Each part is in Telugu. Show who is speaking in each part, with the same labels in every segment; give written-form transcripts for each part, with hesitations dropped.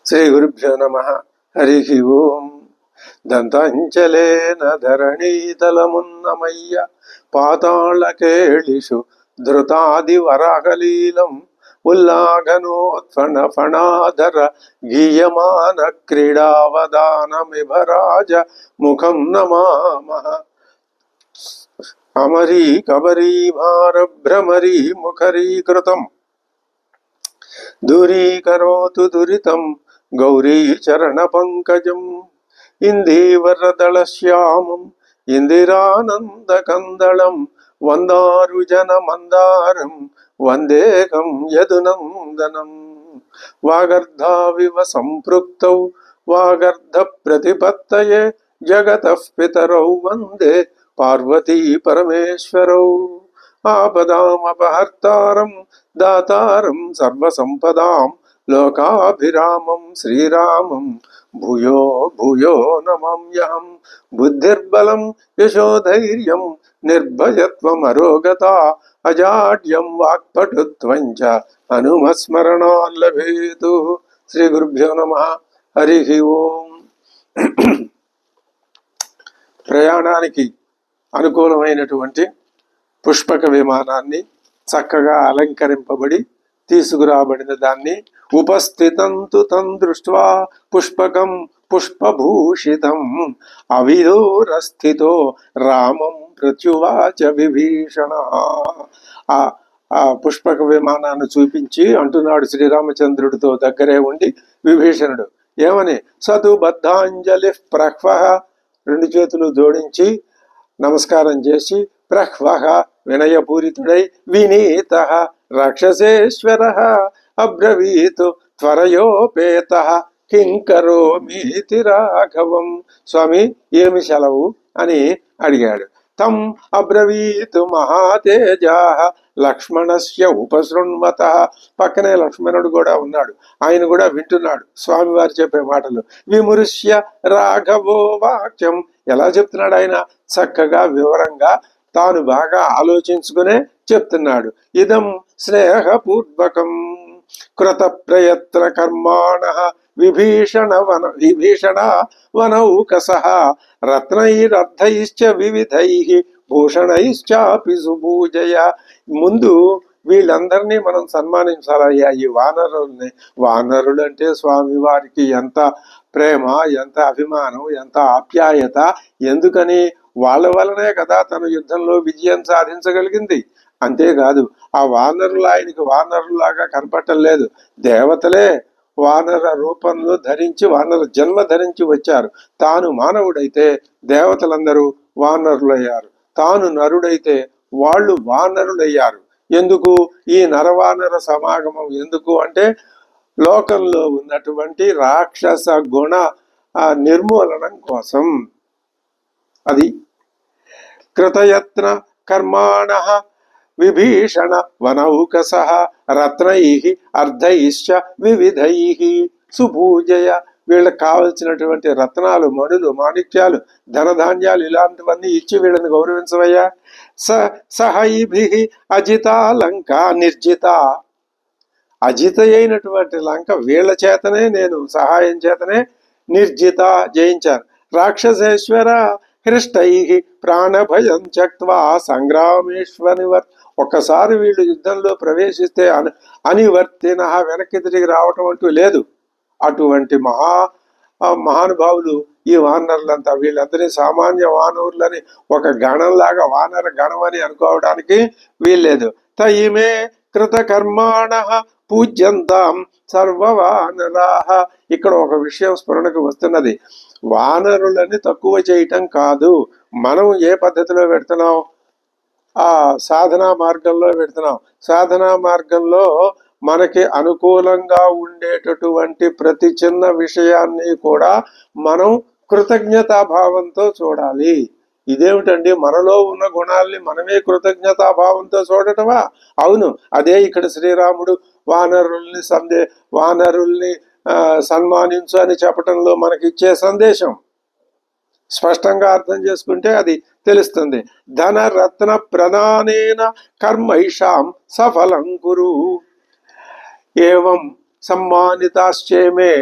Speaker 1: శ్రీ గురుభ్యో నమ. హరి ఓం. దంతాంచలేన ధరణీతలమున్నమయ్య పాతాళకేళిషు ధృతాదివరాహలీలం ఉల్లాఘనోత్ఫణ ఫణాధర గీయమాన క్రీడావదానమిభరాజ ముఖం నమామః. అమరీ కబరీ భారభ్రమరీ ముఖరీకృతం దూరీకరోతు దురితం గౌరీ చరణ పంకజం ఇందీవరదళశ్యామం ఇందిరానందకందళం వందారు జన మందారం వందేకం యదునందనం. వాగర్ధావివ సంపృక్తౌ వాగర్ధ ప్రతిపత్తయే జగతః పితరౌ వందే పార్వతీ పరమేశ్వరౌ. ఆపదామపహర్తారం దాతారం సర్వసంపదాం లోకాభిరామం శ్రీరామం భూయో భూయో నమామ్యహం. బుద్ధిర్బలం యశోధైర్యం నిర్భయత్వమరోగత అజాడ్యం వాక్పటుత్వం చ హనుమస్మరణాల్లభేతు. శ్రీ గురుభ్యో నమః. హరి ఓం. ప్రయాణానికి అనుకూలమైనటువంటి పుష్పక విమానాన్ని చక్కగా అలంకరింపబడి తీసుకురాబడిన దాన్ని ఉపస్థితంతు తం దృష్ట్వా పుష్పకం పుష్పభూషితం అవిదూరస్థితో రామం ప్రత్యువాచ విభీషణ. ఆ పుష్పక విమానాన్ని చూపించి అంటున్నాడు శ్రీరామచంద్రుడితో దగ్గరే ఉండి విభీషణుడు. ఏమని? సతు బద్ధాంజలి ప్రహ్వః, రెండు చేతులు జోడించి నమస్కారం చేసి, ప్రహ్వః వినయపూరితుడై, వినీత రాక్షసేశ్వర అబ్రవీతు త్వరయోపేత కింకరోమీతి రాఘవం. స్వామి ఏమి సెలవు అని అడిగాడు. తం అబ్రవీతు మహాతేజా లక్ష్మణస్య ఉపశృణ్వత. పక్కనే లక్ష్మణుడు కూడా ఉన్నాడు, ఆయన కూడా వింటున్నాడు స్వామివారు చెప్పే మాటలు. విమృశ్య రాఘవో వాక్యం. ఎలా చెప్తున్నాడు ఆయన? చక్కగా వివరంగా తాను బాగా ఆలోచించుకునే చెప్తున్నాడు. ఇదం స్నేహపూర్వకం కృత ప్రయత్న కర్మాణ విభీషణ వనౌకసః రత్నైరర్ధైశ్చ వివిధైః భూషణైశ్చాపి సుభూజయ. ముందు వీళ్ళందరినీ మనం సన్మానించాలయ్యా, ఈ వానరుల్ని. వానరులు అంటే స్వామి వారికి ఎంత ప్రేమ, ఎంత అభిమానం, ఎంత ఆప్యాయత. ఎందుకని? వాళ్ళ వలనే కదా తన యుద్ధంలో విజయం సాధించగలిగింది. అంతేకాదు, ఆ వానరులు ఆయనకి వానరులాగా కనపట్టలేదు. దేవతలే వానర రూపంలో ధరించి, వానర జన్మ ధరించి వచ్చారు. తాను మానవుడైతే దేవతలందరూ వానరులయ్యారు, తాను నరుడైతే వాళ్ళు వానరులయ్యారు. ఎందుకు ఈ నరవానర సమాగమం? ఎందుకు అంటే లోకంలో ఉన్నటువంటి రాక్షస గుణ నిర్మూలనం కోసం. అది కృతయత్న కర్మాణ విభీషణ వనౌకసః రత్నైః అర్ధైశ్చ వివిధైః సుభూజయ. వీళ్ళకి కావలసినటువంటి రత్నాలు, మణులు, మాణిక్యాలు, ధనధాన్యాలు ఇలాంటివన్నీ ఇచ్చి వీళ్ళని గౌరవించవయ్యా. సహైభిః అజితా లంక నిర్జిత. అజిత అయినటువంటి లంక వీళ్ళ చేతనే, నేను సహాయం చేతనే నిర్జిత జయించాను. రాక్షసేశ్వర హృష్టైః ప్రాణభయం త్యక్త్వా సంగ్రామేష్వనివర్. ఒక్కసారి వీళ్ళు యుద్ధంలో ప్రవేశిస్తే అనివర్తిన వెనక్కి తిరిగి రావటం అంటూ లేదు. అటువంటి మహానుభావులు ఈ వానరులంతా. వీళ్ళందరినీ సామాన్య వానరులని ఒక గణంలాగా, వానర గణం అని అనుకోవడానికి వీల్లేదు. తయిమే కృతకర్మాణ పూజ్యంతాం సర్వవానరాః. ఇక్కడ ఒక విషయం స్ఫురణకు వస్తున్నది. వానరులని తక్కువ చేయటం కాదు. మనం ఏ పద్ధతిలో పెడుతున్నాం? ఆ సాధనా మార్గంలో పెడుతున్నాం. సాధనా మార్గంలో మనకి అనుకూలంగా ఉండేటటువంటి ప్రతి చిన్న విషయాన్ని కూడా మనం కృతజ్ఞతాభావంతో చూడాలి. ఇదేమిటండి, మనలో ఉన్న గుణాల్ని మనమే కృతజ్ఞతాభావంతో చూడటమా? అవును, అదే ఇక్కడ శ్రీరాముడు వానరుల్ని సన్మానించు అని చెప్పటంలో మనకిచ్చే సందేశం. స్పష్టంగా అర్థం చేసుకుంటే అది తెలుస్తుంది. ధనరత్న ప్రదానేన కర్మైషాం సఫలం కురు. ఏవం సమ్మానితాశ్చేమే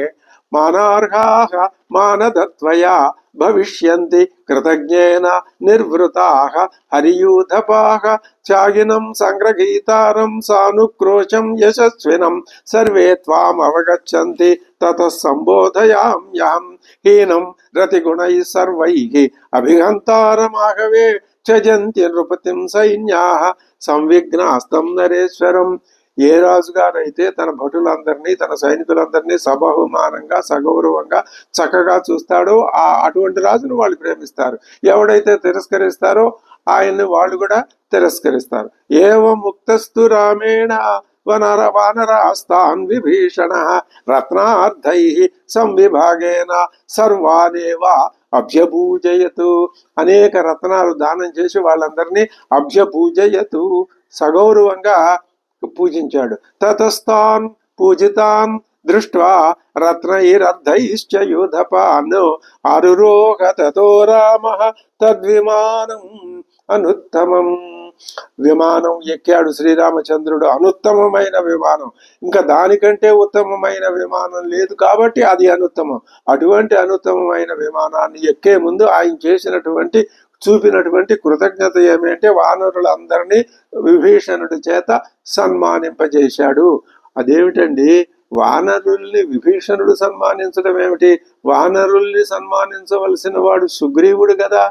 Speaker 1: మానార్హాః మానదత్వయా భవిష్యంతి కృతజ్ఞేన నిర్వృతాః హరియూథపాః త్యాగినం సంగ్రహీతారం సానుక్రోశం యశస్వినం సర్వే త్వాం అవగచ్చంతి తతః సంబోధయామ్యహం హీనం రతిగుణైః సర్వైః అభిహంతారమాహవే త్యజంతి నృపతిం సైన్యాః సంవిఘ్నాస్తం నరేశ్వరం. ఏ రాజుగారైతే తన భటులందరినీ తన సైనికులందరినీ సబహుమానంగా సగౌరవంగా చక్కగా చూస్తాడో అటువంటి రాజును వాళ్ళు ప్రేమిస్తారు. ఎవడైతే తిరస్కరిస్తారో ఆయన్ని వాళ్ళు కూడా తిరస్కరిస్తారు. ఏవ ముక్తస్తు రామేణ వానరాస్తాన్ విభీషణ రత్నార్థై సంవిభాగేన సర్వానేవ అభ్యపూజయతు. అనేక రత్నాలు దానం చేసి వాళ్ళందరినీ అభ్యపూజయతు సగౌరవంగా పూజించాడు. తతస్తాన్ పూజితాన్ దృష్ట్వా రత్నైరర్ధైశ్చ యూధపాన్ ఆరురోహ తతో రామః తద్విమానం అనుత్తమం. విమానం ఎక్కాడు శ్రీరామచంద్రుడు, అనుత్తమమైన విమానం. ఇంకా దానికంటే ఉత్తమమైన విమానం లేదు కాబట్టి అది అనుత్తమం. అటువంటి అనుత్తమమైన విమానాన్ని ఎక్కే ముందు ఆయన చేసినటువంటి చూపినటువంటి కృతజ్ఞత ఏమిటంటే వానరులందరినీ విభీషణుడి చేత సన్మానింపజేశాడు. అదేమిటండి, వానరుల్ని విభీషణుడు సన్మానించడం ఏమిటి? వానరుల్ని సన్మానించవలసిన వాడు సుగ్రీవుడు కదా.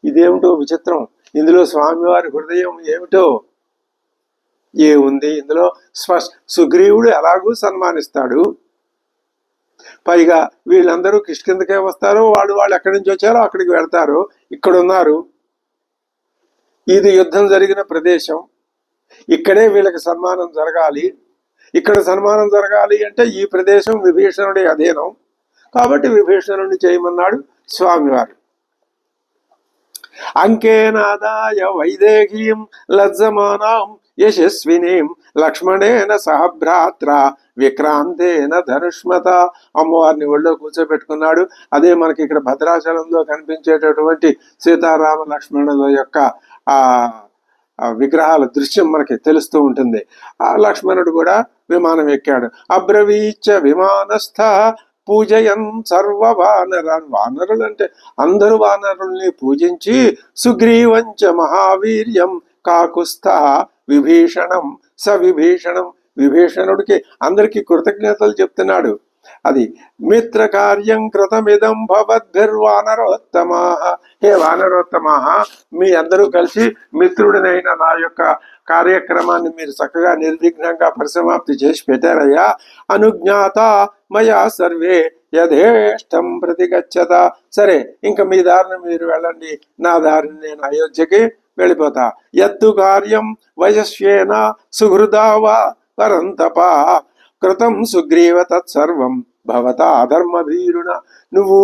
Speaker 1: ఇదేమిటో విచిత్రం. ఇందులో స్వామివారి హృదయం ఏమిటో ఏముంది ఇందులో? సుగ్రీవుడు ఎలాగూ సన్మానిస్తాడు. పైగా వీళ్ళందరూ కిష్కిందకే వస్తారో, వాళ్ళు ఎక్కడి నుంచి వచ్చారో అక్కడికి వెళ్తారు. ఇక్కడున్నారు, ఇది యుద్ధం జరిగిన ప్రదేశం, ఇక్కడే వీళ్ళకి సన్మానం జరగాలి. ఇక్కడ సన్మానం జరగాలి అంటే ఈ ప్రదేశం విభీషణుడి అధీనం కాబట్టి విభీషణుడిని చేయమన్నాడు స్వామివారు. అంకేనాదాయ వైదేహీం లజ్జమానాం యశస్వినీం లక్ష్మణేన సహభ్రాత్ర విక్రాంతేన ధనుష్మత. అమ్మవారిని ఒళ్ళో కూర్చోబెట్టుకున్నాడు. అదే మనకి ఇక్కడ భద్రాచలంలో కనిపించేటటువంటి సీతారామ లక్ష్మణుల యొక్క విగ్రహాల దృశ్యం మనకి తెలుస్తూ ఉంటుంది. ఆ లక్ష్మణుడు కూడా విమానం ఎక్కాడు. అబ్రవీచ విమానస్థ పూజయన్ సర్వ వానరాన్. వానరులు అంటే అందరు వానరుల్ని పూజించి సుగ్రీవంచ మహావీర్యం కాకుస్థ విభీషణం విభీషణం. విభీషణుడికి అందరికీ కృతజ్ఞతలు చెప్తున్నాడు. అది మిత్ర కార్యం కృతమిదం భవద్భిర్వానరోత్తమా. హే వానరోత్తమా, మీ అందరూ కలిసి మిత్రుడినైన నా యొక్క కార్యక్రమాన్ని మీరు చక్కగా నిర్విఘ్నంగా పరిసమాప్తి చేసి పెట్టారయ్యా. అనుజ్ఞాత మయా సర్వే యథేష్టం ప్రతిగచ్చత. సరే, ఇంకా మీ దారిని మీరు వెళ్ళండి, నా దారిని నేను అయోధ్యకి వెళ్ళిపోతా. యత్తు కార్యం వయస్యేన సుహృదావా పరంతప కృతం సుగ్రీవ తత్సర్వం భవత అధర్మభీరుణ. నువ్వు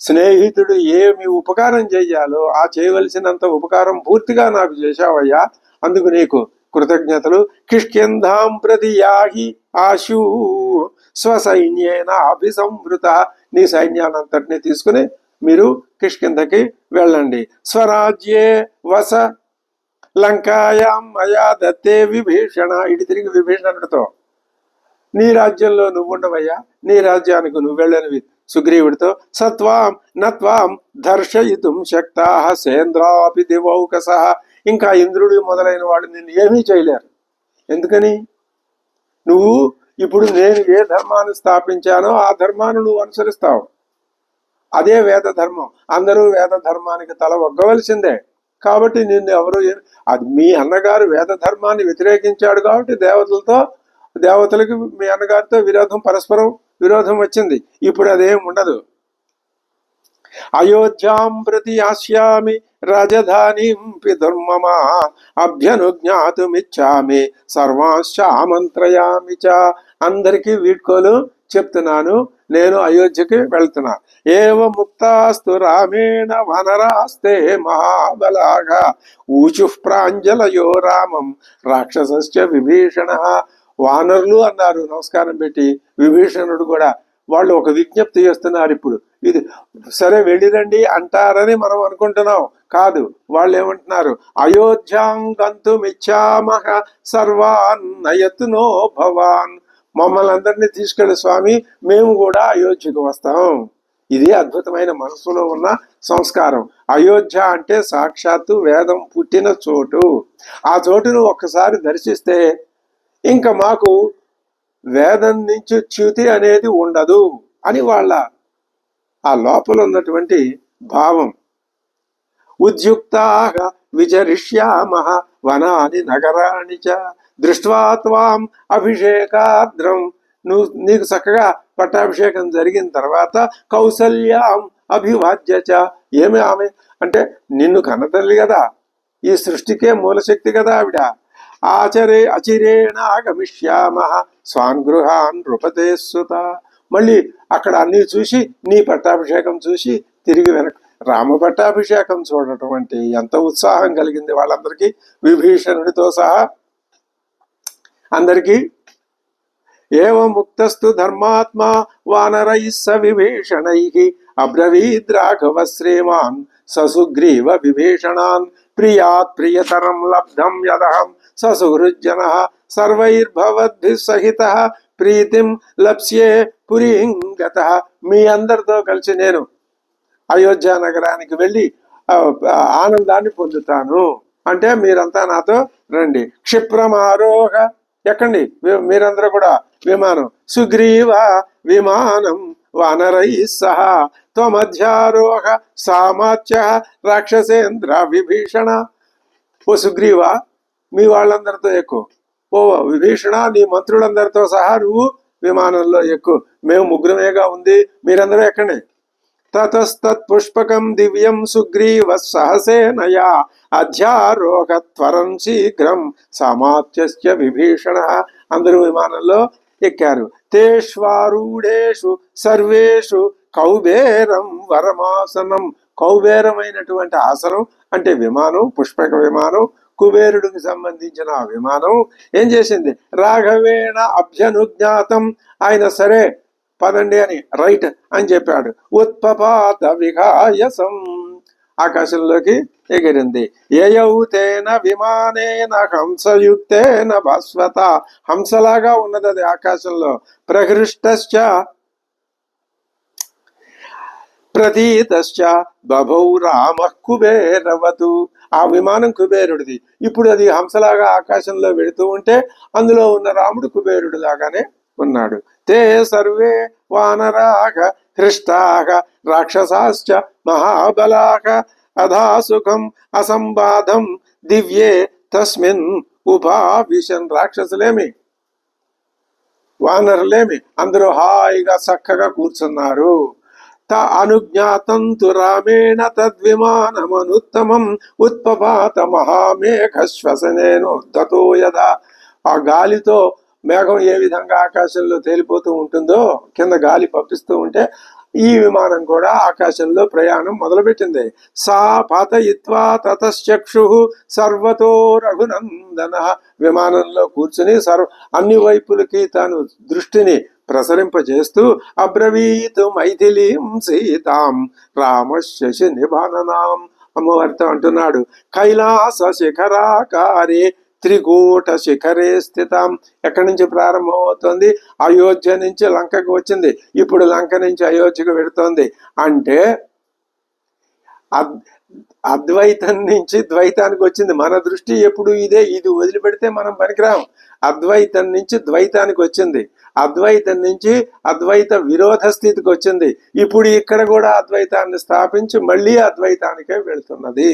Speaker 1: స్నేహితుడు ఏమి ఉపకారం చెయ్యాలో ఆ చేయవలసినంత ఉపకారం పూర్తిగా నాకు చేశావయ్యా, అందుకు నీకు కృతజ్ఞతలు. కిష్కింధాం ప్రతి యాహి ఆశు స్వసైన్యేన అభిసంవృత. నీ సైన్యానంతటిని తీసుకుని మీరు కిష్కింధకి వెళ్ళండి. స్వరాజ్యే వస లంకాయాం మయా దత్తే విభీషణ. ఇటు తిరిగి విభీషణుడితో, నీ రాజ్యంలో నువ్వు ఉండవయ్యా, నీ రాజ్యానికి నువ్వు వెళ్ళనివి సుగ్రీవుడితో. సత్వాం నత్వాం దర్శయితుం శక్తా సేంద్రాపి దివౌకస. ఇంకా ఇంద్రుడు మొదలైన వాడు నిన్ను ఏమీ చేయలేరు. ఎందుకని? నువ్వు ఇప్పుడు నేను ఏ ధర్మాన్ని స్థాపించానో ఆ ధర్మాన్ని నువ్వు అనుసరిస్తావు. అదే వేద ధర్మం. అందరూ వేద ధర్మానికి తల ఒగ్గవలసిందే. కాబట్టి నిన్ను ఎవరు, అది మీ అన్నగారు వేద ధర్మాన్ని వ్యతిరేకించాడు కాబట్టి దేవతలకి మీ అన్నగారితో పరస్పరం విరోధం వచ్చింది. ఇప్పుడు అదేం ఉండదు. అయోధ్యాం ప్రతి ఆస్యామి రాజధానీం పితుర్మమ అభ్యనుజ్ఞాతుమిచ్చామి సర్వాంశ్చ ఆమంత్రయామి చ. అందరికీ వీడ్కోలు చెప్తున్నాను, నేను అయోధ్యకి వెళ్తున్నా. ఏవ ముక్తాస్తు రామేణ వనరాస్తే మహాబలాగా ఊచు ప్రాంజలయో రామం రాక్షసశ్చ విభీషణ. వానరులు అన్నారు నమస్కారం పెట్టి. విభీషణుడు కూడా. వాళ్ళు ఒక విజ్ఞప్తి చేస్తున్నారు. ఇప్పుడు ఇది సరే వెళ్ళిరండి అంటారని మనం అనుకుంటున్నాం, కాదు. వాళ్ళు ఏమంటున్నారు? అయోధ్యాం గంతుమిచ్చామః సర్వాన్ నయతునో భవాన్ మమ్మల్ని అందరినీ తీసుకెళ్ళి స్వామి, మేము కూడా అయోధ్యకు వస్తాం. ఇది అద్భుతమైన మనసులో ఉన్న సంస్కారం. అయోధ్య అంటే సాక్షాత్తు వేదం పుట్టిన చోటు. ఆ చోటును ఒక్కసారి దర్శిస్తే ఇంకా మాకు వేదం నుంచి చ్యుతి అనేది ఉండదు అని వాళ్ళ ఆ లోపల ఉన్నటువంటి భావం. ఉద్యుక్తాః విచరిష్యామః వనాని నగరాణి చ దృష్ట్వా త్వాం అభిషేకాద్రం. నీకు చక్కగా పట్టాభిషేకం జరిగిన తర్వాత కౌసల్యాం అభివాద్య చ. ఏమి ఆమె అంటే నిన్ను కన్నతల్లి కదా, ఈ సృష్టికే మూలశక్తి కదా ఆవిడ. అచిరేణ గమిష్యామః స్వాన్ గృహాన్ నృపతే సుత. మళ్ళీ అక్కడ అన్ని చూసి నీ పట్టాభిషేకం చూసి తిరిగి వెనక రామ పట్టాభిషేకం చూడటం అంటే ఎంత ఉత్సాహం కలిగింది వాళ్ళందరికీ, విభీషణుడితో సహా అందరికీ. ఏవం ముక్తస్తు ధర్మాత్మా వానరైః స విభీషణైః అబ్రవీద్ రాఘవ శ్రీమాన్ ససుగ్రీవ విభీషణాన్ ప్రియాత్ ప్రియతరం లబ్ధం యదహం ససుహృజ్జనః సర్వైర్భవద్భిః సహితః ప్రీతిం లప్స్యే పురీం గతః. మీ అందరితో కలిసి నేను అయోధ్య నగరానికి వెళ్ళి ఆనందాన్ని పొందుతాను అంటే మీరంతా నాతో రండి. క్షిప్రమారోహ, ఎక్కండి మీరందరూ కూడా విమానం. సుగ్రీవ విమానం వానరైః సహా త్వమధ్యారోహ సామాత్య రాక్షసేంద్ర విభీషణ. ఓ సుగ్రీవ, మీ వాళ్ళందరితో ఎక్కువ. ఓ విభీషణ, నీ మంత్రులందరితో సహా నువ్వు విమానంలో ఎక్కువ. మేము ముగ్గురమేగా ఉంది, మీరందరూ ఎక్కండి. తతస్తత్ పుష్పకం దివ్యం సుగ్రీవ సహసేనయా అధ్యారోహ త్వరం శీఘ్రం సమాప్త్య విభీషణ. అందరూ విమానంలో ఎక్కారు. తేష్వారూఢేషు సర్వేషు కౌబేరం వరమాసనం. కౌబేరమైనటువంటి ఆసనం అంటే విమానం, పుష్పక విమానం, కుబేరుడికి సంబంధించిన ఆ విమానం ఏం చేసింది? రాఘవేణ అభ్యనుజ్ఞాతం. ఆయన సరే పదండి అని రైట్ అని చెప్పాడు. ఉత్పపాత విఘాయసం, ఆకాశంలోకి ఎగిరింది. యయౌతేన విమానేన హంసయుక్తేన భాస్వత. హంసలాగా ఉన్నది అది ఆకాశంలో. ప్రహృష్టశ్చ ప్రతీతశ్చ బభౌ రామ కుబేరవతు. ఆ విమానం కుబేరుడిది. ఇప్పుడు అది హంసలాగా ఆకాశంలో వెళుతూ ఉంటే అందులో ఉన్న రాముడు కుబేరుడు లాగానే ఉన్నాడు. తే సర్వే వానరాః హృష్టాః రాక్షసాశ్చ మహాబలాః అధాసుఖం అసంబాధం దివ్యే తస్మిన్ ఉపావిశన్. రాక్షసులేమి వానరులేమి అందరూ హాయిగా చక్కగా కూర్చున్నారు. అనుజ్ఞాతం తు రామేణ తద్విమానమనుత్తమం ఉత్పపాత మహామేఘ శ్వసనేనోద్ధతో యదా. ఆ గాలితో మేఘం ఏ విధంగా ఆకాశంలో తేలిపోతూ ఉంటుందో, కింద గాలి పంపిస్తూ ఉంటే ఈ విమానం కూడా ఆకాశంలో ప్రయాణం మొదలుపెట్టింది. సా పాతయిత్వా తతశ్చక్షు సర్వతో రఘునందన. విమానంలో కూర్చుని అన్ని వైపులకి తాను దృష్టిని ప్రసరింపజేస్తూ అబ్రవీత్ మైథిలీం సీతాం రామ శశి నిభాననాం. అమ్మవారితో అంటున్నాడు, కైలాస శిఖరాకారే త్రికూట శిఖరే స్థితం. ఎక్కడి నుంచి ప్రారంభం అవుతుంది? అయోధ్య నుంచి లంకకు వచ్చింది, ఇప్పుడు లంక నుంచి అయోధ్యకు వెడుతోంది. అంటే అద్వైతం నుంచి ద్వైతానికి వచ్చింది. మన దృష్టి ఎప్పుడు ఇదే, ఇది వదిలిపెడితే మనం పనికిరాం. అద్వైతం నుంచి ద్వైతానికి వచ్చింది, అద్వైతం నుంచి అద్వైత విరోధ స్థితికి వచ్చింది. ఇప్పుడు ఇక్కడ కూడా అద్వైతాన్ని స్థాపించి మళ్ళీ అద్వైతానికే వెళుతున్నది.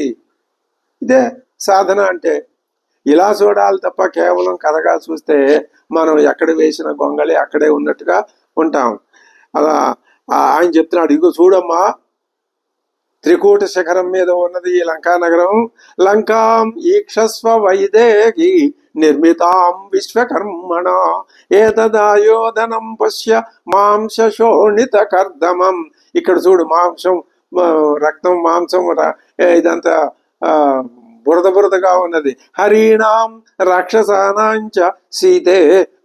Speaker 1: ఇదే సాధన అంటే. ఇలా చూడాలి తప్ప కేవలం కథగా చూస్తే మనం ఎక్కడ వేసిన గొంగళి అక్కడే ఉన్నట్టుగా ఉంటాం. అలా ఆయన చెప్తున్నాడు, ఇగో చూడమ్మా, త్రికూట శిఖరం మీద ఉన్నది ఈ లంకా నగరం. లంకాం ఈక్షస్వ వైదేహి నిర్మితాం విశ్వకర్మణ ఏతదాయోధనం పశ్య మాంస శోణిత కర్దమం. ఇక్కడ చూడు, మాంసం, రక్తం, మాంసం, ఇదంతా బురద బురదగా ఉన్నది. హరీణాం రాక్షసానాంచ సీతే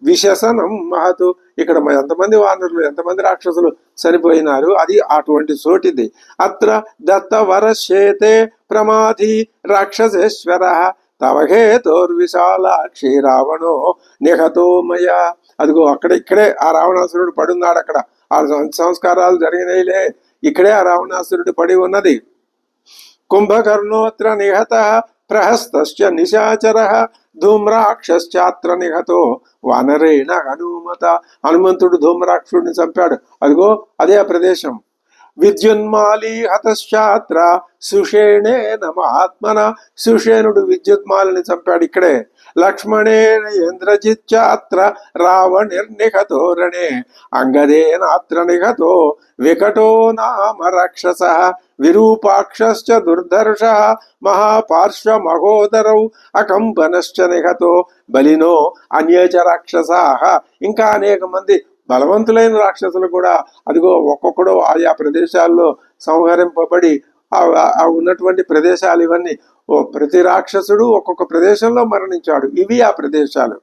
Speaker 1: విశసనం మహతు. ఇక్కడ ఎంతమంది వానరులు, ఎంతమంది రాక్షసులు చనిపోయినారు, అది అటువంటి చోటిది. అత్ర దత్తవరశేతే ప్రమాధి రాక్షసేశ్వర తవ హేతోర్విశాలాక్షి రావణో నిహతో మయా. అదిగో అక్కడ ఇక్కడే ఆ రావణాసురుడు పడున్నాడు. అక్కడ ఆ సంస్కారాలు జరిగినాయిలే, ఇక్కడే ఆ రావణాసురుడు పడి ఉన్నది. కుంభకర్ణోత్ర నిహత ప్రహస్తశ్చ నిశాచర ధూమ్రాక్షశ్చాత్ర నిహతో వానరేణ హనుమత. హనుమంతుడు ధూమ్రాక్షుడిని చంపాడు. అదిగో అదే ఆ ప్రదేశం. విద్యున్మాలి హతశ్చాత్ర సుషేణేన మహాత్మన. సుషేనుడు విద్యుత్మాలిని చంపాడు ఇక్కడే. లక్ష్మణేన ఇంద్రజిచ్చాత్ర రావణిర్నిహతో రణే అంగదేనాత్ర నిహతో వికటో నామ రాక్షస విరూపాక్షశ్చ దుర్ధర్ష మహాపార్శ్వ మహోదరౌ అకంపనశ్చ నిహతో బలినో అన్యేచ రాక్షసాః. ఇంకా అనేక మంది బలవంతులైన రాక్షసులు కూడా అదిగో ఒక్కొక్కడు ఆయా ప్రదేశాల్లో సంహరింపబడి ఆ ఉన్నటువంటి ప్రదేశాలు ఇవన్నీ. ప్రతి రాక్షసుడు ఒక్కొక్క ప్రదేశంలో మరణించాడు. ఇవి ఆ ప్రదేశాలు.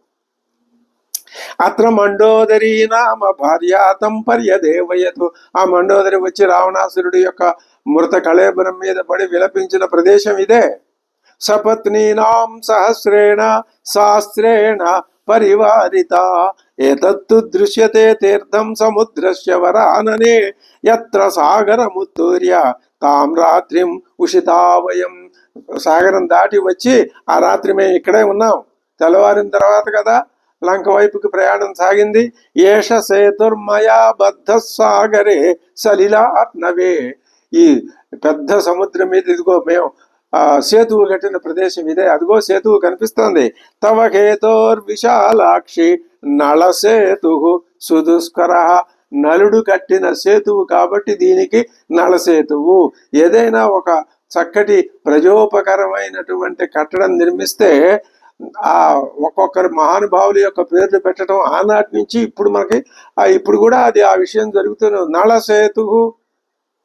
Speaker 1: అత్ర మండోదరి నామ భార్యాతం పర్యదేవయతు. ఆ మండోదరి వచ్చి రావణాసురుడి యొక్క మృత కళేబరం మీద పడి విలపించిన ప్రదేశం ఇదే. సపత్నీనాం సహస్రేణ శాస్త్రేణ పరివారిత ఏతత్తు దృశ్యతే తీర్థం సముద్రస్య వరాననే యత్ర సాగరముత్తూర్య తాం రాత్రిం ఉషితావయం. సాగరం దాటి వచ్చి ఆ రాత్రి మేము ఇక్కడే ఉన్నాం. తెల్లవారిన తర్వాత కదా లంక వైపుకి ప్రయాణం సాగింది. ఏష సేతుర్మయా బద్ధ సాగరే సలిలార్ణవే. ఈ పెద్ద సముద్రం మీద ఇదిగో మేము సేతువు కట్టిన ప్రదేశం ఇదే. అదిగో సేతువు కనిపిస్తోంది. తవ హేతోర్ విశాలాక్షి నళసేతు సుదుష్కర. నలుడు కట్టిన సేతువు కాబట్టి దీనికి నళసేతువు. ఏదైనా ఒక చక్కటి ప్రజోపకరమైనటువంటి కట్టడం నిర్మిస్తే ఆ ఒక్కొక్కరు మహానుభావుల యొక్క పేర్లు పెట్టడం ఆనాటి నుంచి ఇప్పుడు మనకి ఇప్పుడు కూడా అది ఆ విషయం జరుగుతుంది. నళసేతువు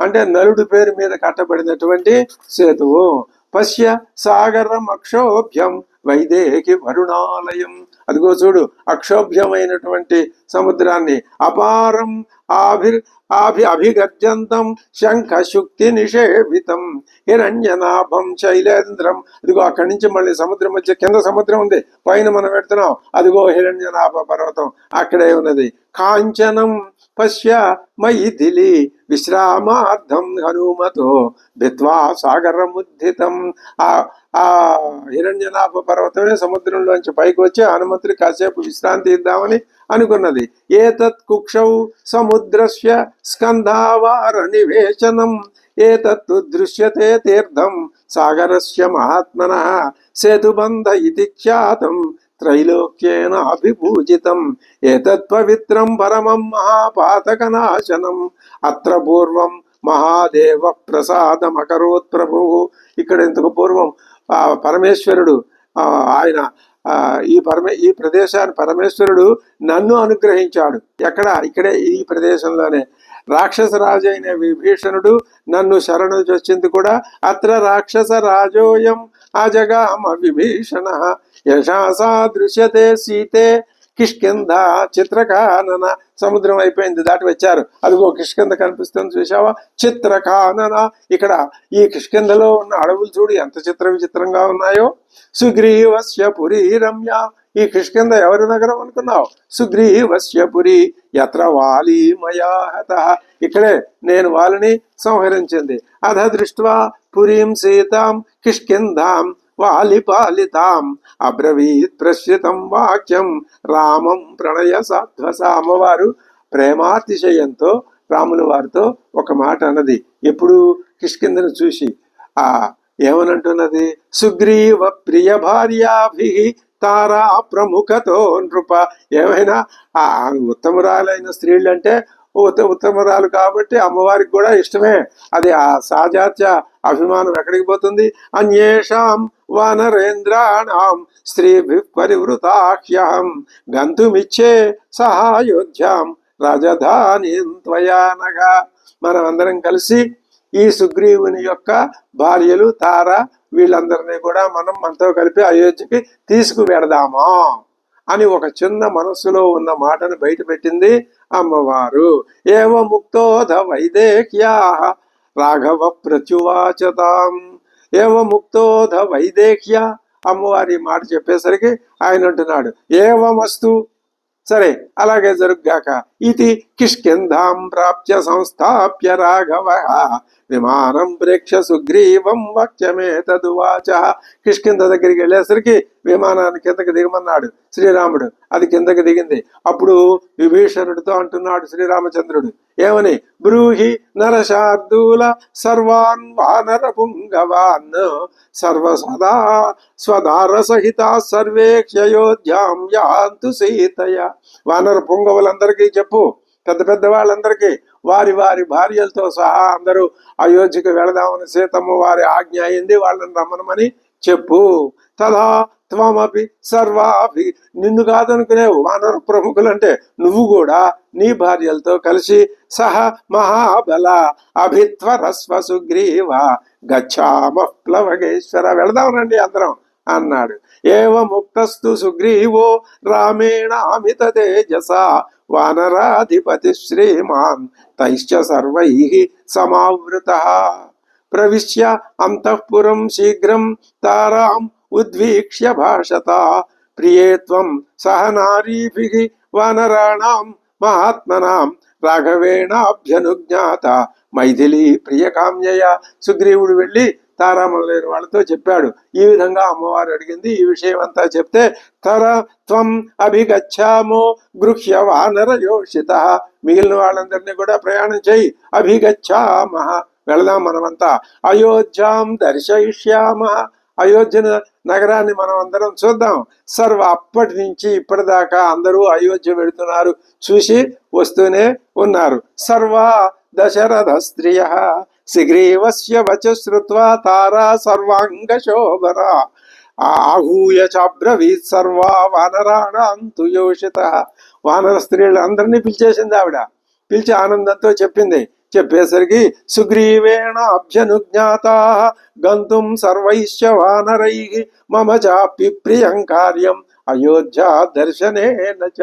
Speaker 1: అంటే నలుడు పేరు మీద కట్టబడినటువంటి సేతువు. పశ్య సాగరం అక్షోభ్యం వైదేహి వరుణాలయం. అదిగో చూడు అక్షోభ్యమైనటువంటి సముద్రాన్ని. అపారం అభిగర్జంతం శంఖ శుక్తి నిషేవితం హిరణ్యనాభం శైలేంద్రం. అదిగో అక్కడి నుంచి మళ్ళీ సముద్రం వచ్చే కింద సముద్రం ఉంది, పైన మనం పెడుతున్నాం. అదిగో హిరణ్యనాభ పర్వతం అక్కడే ఉన్నది. కాంచనం పశ్య మైథిలి విశ్రామార్థం హనుమతో భిత్వా సాగరముద్ధితం. ఆ హిరణ్యనాభ పర్వతమే సముద్రంలోంచి పైకి వచ్చి హనుమంతుడి కాసేపు విశ్రాంతి ఇద్దామని అనుకున్నది. ఏతత్ కుక్షౌ సముద్రస్య స్కంధావార నివేశనం ఏతత్తు దృశ్యతే తీర్థం సాగరస్య మహాత్మనః సేతుబంధ ఇతి ఖ్యాతం త్రైలోక్యేన అభిభూజితం ఏతత్ పవిత్రం పరమం మహాపాతకనాశనం అత్ర పూర్వం మహాదేవ ప్రసాదమకరోత్ ప్రభు. ఇక్కడ ఇంతకు పూర్వం పరమేశ్వరుడు ఆయన ఈ ప్రదేశాన్ని పరమేశ్వరుడు నన్ను అనుగ్రహించాడు. ఇక్కడే ఈ ప్రదేశంలోనే. రాక్షస రాజు అయిన విభీషణుడు నన్ను శరణు వచ్చింది కూడా. అత్ర రాక్షస రాజోయం అజగామ విభీషణ యశాసా దృశ్యతే సీతే కిష్కింధ చిత్రకానన. సముద్రం అయిపోయింది, దాటి వచ్చారు. అదిగో కిష్కింధ కనిపిస్తుంది చూసావా, చిత్రకానన. ఇక్కడ ఈ కిష్కింధలో ఉన్న అడవులు చూడు ఎంత విచిత్రంగా ఉన్నాయో. సుగ్రీవస్య పురీ రమ్య. ఈ కిష్కింధ ఎవరి నగరం అనుకున్నావు? సుగ్రీవస్య పురి యత్ర వాలి మయా హతః. ఇక్కడే నేను వాలిని సంహరించింది. అధ దృష్ట్వా పురీం సీతాం కిష్కింధాం వాలిపాలితాం అబ్రవీత్ ప్రశ్రితం వాక్యం రామం ప్రణయ సాధ్వస. అమ్మవారు ప్రేమాతిశయంతో రాముల వారితో ఒక మాట అన్నది. ఎప్పుడు కిష్కింధను చూసి ఏమనంటున్నది? సుగ్రీవ ప్రియ భార్యాభి తారా ప్రముఖతో నృప. ఏమైనా ఉత్తమరాలైన స్త్రీలు అంటే ఉత్తమరాలు కాబట్టి అమ్మవారికి కూడా ఇష్టమే. అది ఆ సాజాత్య అభిమానం ఎక్కడికి పోతుంది? అన్యేషాం వానరేంద్రాణం స్త్రీభి పరివృతాహ్యహం గంతుమిచ్చే సహాయోధ్యాం రాజధానిం త్వయానగా. మనం అందరం కలిసి ఈ సుగ్రీవుని యొక్క భార్యలు తార వీళ్ళందరినీ కూడా మనతో కలిపి అయోధ్యకి తీసుకువెడదామా అని ఒక చిన్న మనస్సులో ఉన్న మాటను బయట పెట్టింది అమ్మవారు. ఏవ ముక్తోధ వైదేహ్యా రాఘవ ప్రత్యువాచతాం. ఏవ ముక్తోధ వైదేహ్య. అమ్మవారి మాట చెప్పేసరికి ఆయన అంటున్నాడు ఏవమస్తు. సరే అలాగే జరుగుగాక. ఇది కిష్కింధాం ప్రాప్య సంస్థాప్య రాఘవ విమానం ప్రేక్ష సుగ్రీవం వక్ష్యమేతదువాచ. కిష్కింధ దగ్గరికి వెళ్ళేసరికి విమానాన్ని కిందకి దిగమన్నాడు శ్రీరాముడు. అది కిందకి దిగింది. అప్పుడు విభీషణుడితో అంటున్నాడు శ్రీరామచంద్రుడు ఏమని, బ్రూహి నరశార్దూల సర్వాన్ వానర పుంగవాన్ సర్వసదా స్వదార సహిత సర్వే క్షయోధ్యాం యాంతు సీతయ. వానర పుంగవులందరికీ చెప్పు, పెద్ద పెద్ద వాళ్ళందరికీ వారి వారి భార్యలతో సహా అందరూ అయోధ్యకు వెళదామని సీతమ్మ వారి ఆజ్ఞ అయింది, వాళ్ళని రమ్మనమని చెప్పు. తదా త్వమపి సర్వాభి, నిన్ను కాదనుకునేవు వానర ప్రముఖులంటే నువ్వు కూడా నీ భార్యలతో కలిసి సహ మహాబల అభిత్వరస్వ సుగ్రీవ గచ్చామ ప్లవగేశ్వర, వెళదాం రండి అందరం అన్నాడు. ఏవ ముక్తస్తు సుగ్రీవో రామేణ అమిత తేజస వానరాధిపతి శ్రీమాన్ తైశ్చ సర్వైః సమావృత ప్రవిశ్య అంతఃపురం శీఘ్రం తారాం ఉద్వీక్ష్య భాషత ప్రియే త్వం సహ నారీభిః వానరాణాం మహాత్మనాం రాఘవేణాభ్యనుజ్ఞాత మైథిలి ప్రియకామ్యయ. సుగ్రీవుడు వెళ్ళి తారా మొదలైన వాళ్ళతో చెప్పాడు. ఈ విధంగా అమ్మవారు అడిగింది. ఈ విషయం అంతా చెప్తే తర త్వం అభిగచ్చామో గృహ్య వానర యోషిత, మిగిలిన వాళ్ళందరినీ కూడా ప్రయాణం చేయి. అభిగచ్చామ, వెళదాం మనమంతా. అయోధ్యాం దర్శయిష్యామ, అయోధ్య నగరాన్ని మనం అందరం చూద్దాం. సర్వ అప్పటి నుంచి ఇప్పటిదాకా అందరూ అయోధ్య వెళుతున్నారు, చూసి వస్తూనే ఉన్నారు. సర్వ దశరథ స్త్రియ సుగ్రీవస్య వచ శ్రుత్వా తారా సర్వాంగ శోభన ఆహూయ చాబ్రవీత్ సర్వా వానరాణాంతు యోషిత. వానర స్త్రీలు అందరినీ పిలిచేసింది ఆవిడ. పిలిచి ఆనందంతో చెప్పింది. చెప్పేసరికి సుగ్రీవేణ అభ్యనుజ్ఞాత గంతుం సర్వైశ్చ వానరైః మమ చాపి ప్రియం కార్యం అయోధ్య దర్శనేన చ.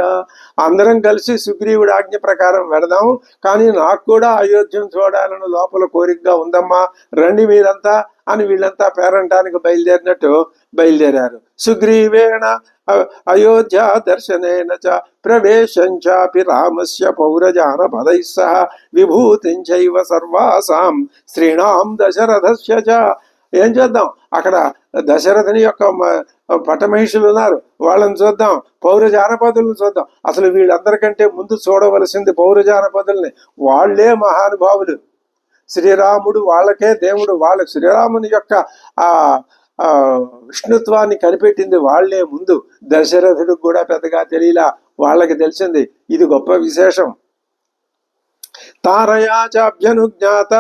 Speaker 1: అందరం కలిసి సుగ్రీవుడి ఆజ్ఞ ప్రకారం వెళదాం, కానీ నాకు కూడా అయోధ్యను చూడాలని లోపల కోరికగా ఉందమ్మా, రండి మీరంతా అని వీళ్ళంతా పేరంటానికి బయలుదేరినట్టు బయలుదేరారు. సుగ్రీవేణ అయోధ్య దర్శనేన చ ప్రవేశం చాపి రామస్య పౌరజాన పదైః సహ విభూతిం చైవ సర్వాసాం స్త్రీణాం దశరథస్య చ. ఏం చేద్దాం, అక్కడ దశరథుని యొక్క పట్టమహిషులు ఉన్నారు, వాళ్ళని చూద్దాం. పౌర జానపదులను చూద్దాం. అసలు వీళ్ళందరికంటే ముందు చూడవలసింది పౌర జానపదుల్ని. వాళ్లే మహానుభావులు. శ్రీరాముడు వాళ్ళకే దేవుడు. వాళ్ళ శ్రీరాముని యొక్క ఆ విష్ణుత్వాన్ని కనిపెట్టింది వాళ్లే ముందు. దశరథుడికి కూడా పెద్దగా తెలియలా, వాళ్ళకి తెలిసింది. ఇది గొప్ప విశేషం. తారయా చాభ్యనుజ్ఞాత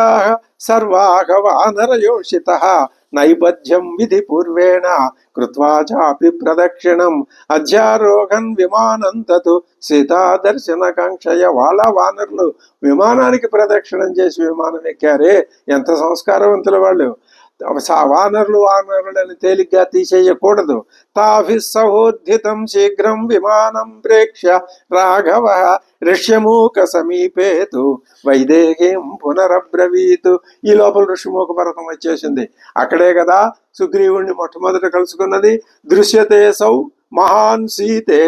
Speaker 1: సర్వాః వానరయోషితః నైపథ్యం విధి పూర్వేణ కృత్వా చాపి ప్రదక్షిణం అధ్యారోహన్ విమానం తతు సీతా దర్శన కాంక్షయ. వాళ్ళ వానరులు విమానానికి ప్రదక్షిణం చేసి విమానం ఎక్కారే, ఎంత సంస్కారవంతుల వాళ్ళు. వానరులు వానరులని తేలిగ్గా తీసేయకూడదు. తాభి సహోద్ధితం శీఘ్రం విమానం ప్రేక్ష్య రాఘవ ఋష్యమూక సమీపేతు వైదేహీం పునరబ్రవీతు. ఈ లోపల ఋష్యమూక పర్వతం వచ్చేసింది. అక్కడే కదా సుగ్రీవుణ్ణి మొట్టమొదట కలుసుకున్నది. దృశ్యతే సౌ మహాన్ సీతే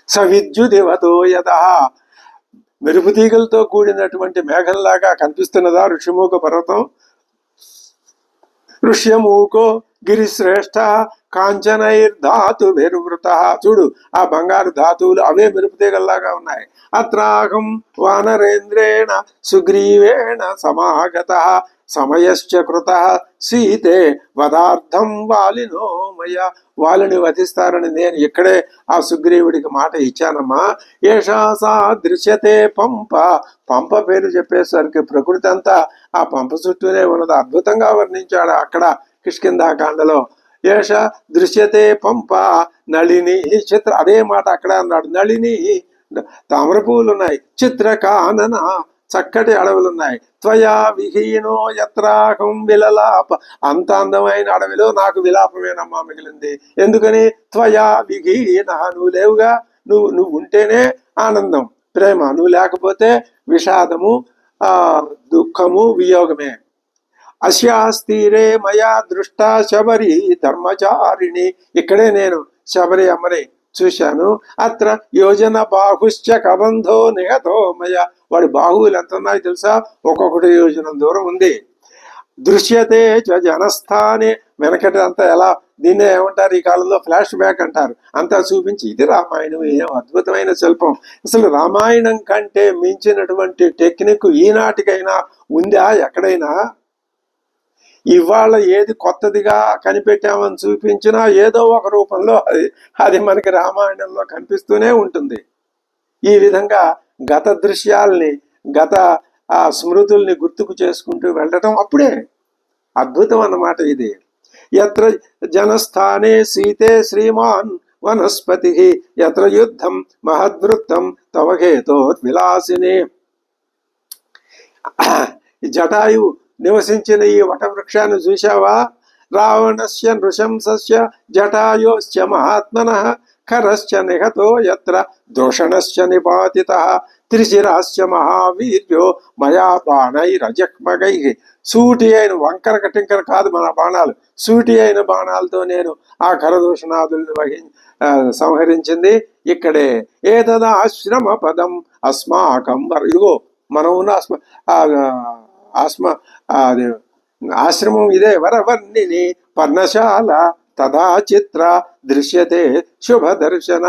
Speaker 1: సవిద్యుదివతో యతః. మెరుపు తీగలతో కూడినటువంటి మేఘంలాగా కనిపిస్తున్నదా ఋష్యమూక పర్వతం. ఋష్యమూకో గిరిశ్రేష్ఠ కాంచనైర్ధాతుభిర్వృత. చూడు, ఆ బంగారు ధాతువులు అవే మెరుపు తీగల్లాగా ఉన్నాయి. అత్రాహం వానరేంద్రేణ సుగ్రీవేణ సమాగత సమయశ్చ కృత సీతే వదార్థం వాలినో మయ. వాలిని వధిస్తారని నేను ఇక్కడే ఆ సుగ్రీవుడికి మాట ఇచ్చానమ్మా. ఏషా సా దృశ్యతే పంప. పంప పేరు చెప్పేసరికి ప్రకృతి అంతా ఆ పంప చుట్టూనే ఉన్నది. అద్భుతంగా వర్ణించాడు అక్కడ కిష్కింధాకాండలో. ఏష దృశ్యతే పంప నళిని చిత్ర. అదే మాట అక్కడ అన్నాడు. నళిని తామర పువ్వులు ఉన్నాయి, చిత్రకానన చక్కటి అడవులున్నాయి. త్వయా విహీనో యత్రాహం విలలాప. అంత అందమైన అడవిలో నాకు విలాపమేనమ్మా మిగిలింది. ఎందుకని? త్వయా విహీన, నువ్వు లేవుగా. నువ్వు ఉంటేనే ఆనందం, ప్రేమ. నువ్వు లేకపోతే విషాదము, దుఃఖము, వియోగమే. అస్యాస్తీరే మయా దృష్టా శబరి ధర్మచారిణి. ఇక్కడే నేను శబరి అమ్మని చూశాను. అత్ర యోజన బాహుశ్చ కబంధో నిహతో మయ. వాడి బాహువులు ఎంత ఉన్నాయో తెలుసా? ఒక్కొక్కటి యోజనం దూరం ఉంది. దృశ్యతే చ జనస్థానే. వెనకటి అంతా ఎలా, దీన్నే ఏమంటారు ఈ కాలంలో ఫ్లాష్ బ్యాక్ అంటారు. అంతా చూపించి ఇది రామాయణం, ఏం అద్భుతమైన శిల్పం. అసలు రామాయణం కంటే మించినటువంటి టెక్నిక్ ఈనాటికైనా ఉందా ఎక్కడైనా? ఇవాళ ఏది కొత్తదిగా కనిపెట్టామని చూపించినా ఏదో ఒక రూపంలో అది మనకి రామాయణంలో కనిపిస్తూనే ఉంటుంది. ఈ విధంగా గత దృశ్యాల్ని, గత స్మృతుల్ని గుర్తుకు చేసుకుంటూ వెళ్ళటం అప్పుడే అద్భుతం అన్నమాట ఇది. యత్ర జనస్థానే సీతే శ్రీమాన్ వనస్పతి యత్ర యుద్ధం మహద్వృత్తం తవ హేతోర్విలాసిని. జటాయు నివసించిన ఈ వటవృక్షాన్ని చూశావా? రావణస్య నృశంసస్య జటాయోశ్చ మహాత్మనః ఖరశ్చ నిహతో యత్ర దూషణశ్చ నిపాతితః త్రిశిరాశ్చ మహావీర్యో మయా బాణైరజక్మగై. సూటి అయిన వంకర కటింకర కాదు మన బాణాలు, సూటి అయిన బాణాలతో నేను ఆ ఖరదూషణాదుల్ని సంహరించింది ఇక్కడే. ఏతదాశ్రమ పదం అస్మాకం. ఇదిగో మనం ఉన్న ఆశ్రమం ఇదే. వరవర్ణిని పర్ణశాల తదా చిత్ర దృశ్యతే శుభదర్శన.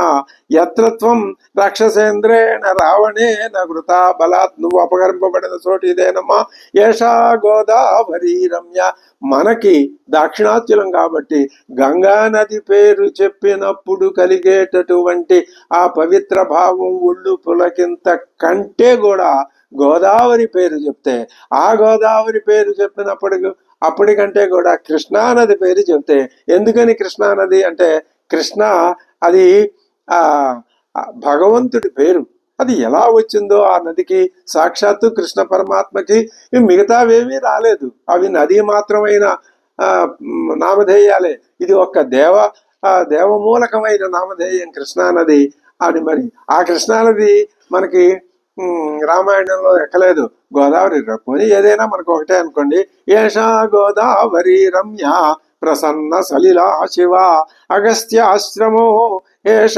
Speaker 1: యత్ర త్వం రాక్షసేంద్రేణ రావణేన కృతా బలాత్. నువ్వు అపహరింపబడిన చోటు ఇదేనమ్మా. ఏషా గోదావరి రమ్య. మనకి దాక్షిణాత్యులం కాబట్టి గంగా నది పేరు చెప్పినప్పుడు కలిగేటటువంటి ఆ పవిత్ర భావం ఒళ్ళు పులకింత కంటే కూడా గోదావరి పేరు చెప్తే, ఆ గోదావరి పేరు అప్పటికంటే కూడా కృష్ణానది పేరు చెప్తే. ఎందుకని కృష్ణానది అంటే, కృష్ణ అది భగవంతుడి పేరు. అది ఎలా వచ్చిందో ఆ నదికి, సాక్షాత్తు కృష్ణ పరమాత్మకి మిగతావేమీ రాలేదు. అవి నది మాత్రమైన నామధేయాలే. ఇది ఒక్క దేవమూలకమైన నామధేయం కృష్ణానది. అది మరి ఆ కృష్ణానది మనకి రామాయణంలో ఎక్కలేదు. గోదావరి పోనీ ఏదైనా మనకు ఒకటే అనుకోండి. ఏషా గోదావరి రమ్య ప్రసన్న సలిలా శివ అగస్త్యాశ్రమో ఏష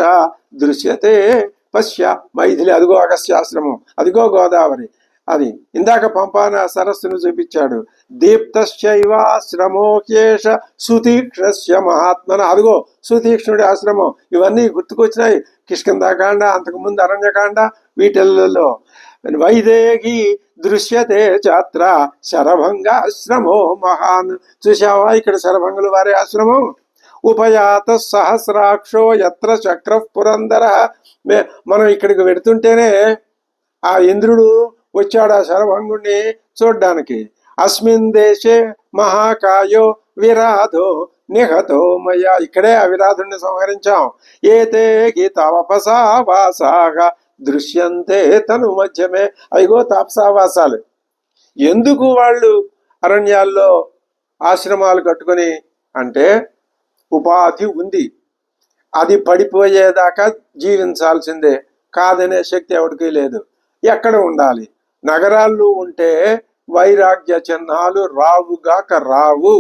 Speaker 1: దృశ్యతే పశ్య మైథిలి. అదిగో అగస్త్యాశ్రమం, అదిగో గోదావరి. అది ఇందాక పంపాన సరస్సును చూపించాడు. దీప్తశ్చైవాశ్రమోకేశ సుతీక్ష్ణస్య మహాత్మన. అదిగో సుతీక్ష్ణుడి ఆశ్రమం. ఇవన్నీ గుర్తుకొచ్చినాయి. కిష్కింధాకాండ, అంతకుముందు అరణ్యకాండ, వీటిల్లో. వైదేహి దృశ్యతే చాత్ర శరభంగాశ్రమో మహాన్. చూసావా ఇక్కడ శరభంగుల వారి ఆశ్రమం. ఉపయాత సహస్రాక్షో యత్ర చక్ర పురందర. మనం ఇక్కడికి వెడుతుంటేనే ఆ ఇంద్రుడు వచ్చాడు ఆ శరభంగుణ్ణి చూడ్డానికి. అస్మిన్ దేశే మహాకాయో విరాధో నిహతో మయ. ఇక్కడే ఆ విరాధుణ్ణి సంహరించాం. ఏతే గీతావపసావాసాగా దృశ్యంతే తను మధ్యమే. అయ్యో తాపసావాసాలు. ఎందుకు వాళ్ళు అరణ్యాల్లో ఆశ్రమాలు కట్టుకొని అంటే ఉపాధి ఉంది, అది పడిపోయేదాకా జీవించాల్సిందే, కాదనే శక్తి ఎవరికి లేదు. ఎక్కడ ఉండాలి? నగరాల్లో ఉంటే వైరాగ్య చిహ్నాలు రావుగాక రావు.